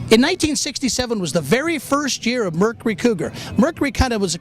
In 1967 was the very first year of Mercury Cougar. Mercury was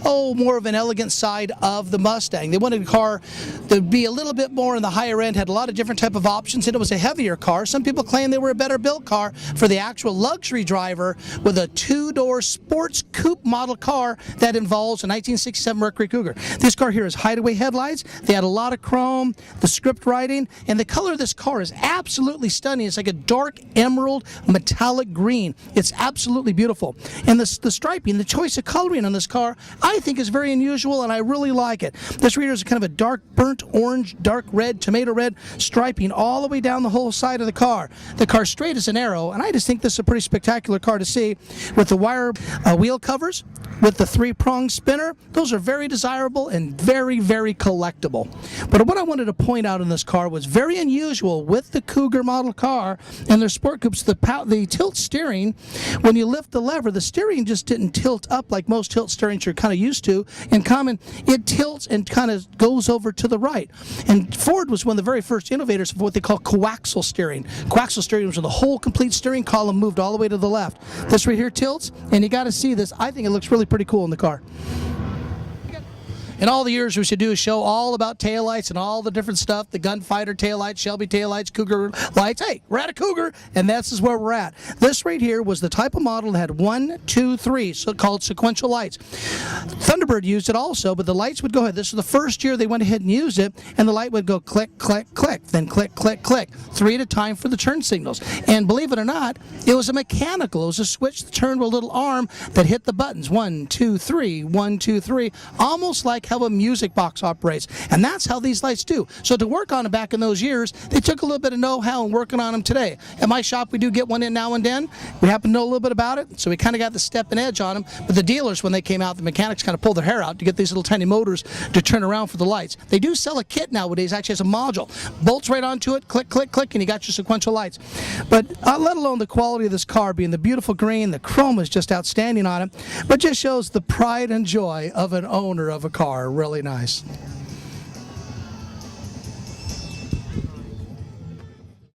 more of an elegant side of the Mustang. They wanted a car that would be a little bit more in the higher end, had a lot of different type of options, and it was a heavier car. Some people claim they were a better built car for the actual luxury driver with a two-door sports coupe model car that involves a 1967 Mercury Cougar. This car here is hideaway headlights. They had a lot of chrome, the script writing, and the color of this car is absolutely stunning. It's like a dark emerald metallic green. It's absolutely beautiful. And the striping, the choice of coloring on this car, I think is very unusual, and I really like it. This reader is kind of a dark burnt orange, dark red, tomato red striping all the way down the whole side of the car. The car's straight as an arrow, and I just think this is a pretty spectacular car to see with the wire wheel covers, with the three-prong spinner. Those are very desirable and very, very collectible. But what I wanted to point out in this car was very unusual with the Cougar model car and their sport coupes, the tilt steering. When you lift the lever, the steering just didn't tilt up like most tilt steerings you're kind of used to in common. It tilts and kind of goes over to the right. And Ford was one of the very first innovators of what they call coaxial steering. Coaxial steering was when the whole complete steering column moved all the way to the left. This right here tilts, and you got to see this. I think it looks really pretty cool in the car. In all the years, we should do a show all about taillights and all the different stuff, the Gunfighter taillights, Shelby taillights, Cougar lights. Hey, we're at a Cougar, and this is where we're at. This right here was the type of model that had 1, 2, 3, so-called sequential lights. Thunderbird used it also, but the lights would go ahead. This was the first year they went ahead and used it, and the light would go click, click, click, then click, click, click, 3 at a time for the turn signals. And believe it or not, it was a mechanical. It was a switch that turned with a little arm that hit the buttons. 1, 2, 3, 1, 2, 3, almost like how a music box operates. And that's how these lights do. So to work on them back in those years, they took a little bit of know-how and working on them today. At my shop, we do get one in now and then. We happen to know a little bit about it, so we kind of got the step and edge on them. But the dealers, when they came out, the mechanics kind of pulled their hair out to get these little tiny motors to turn around for the lights. They do sell a kit nowadays, actually as a module. Bolts right onto it, click, click, click, and you got your sequential lights. But let alone the quality of this car being the beautiful green, the chrome is just outstanding on it, but just shows the pride and joy of an owner of a car. Really nice.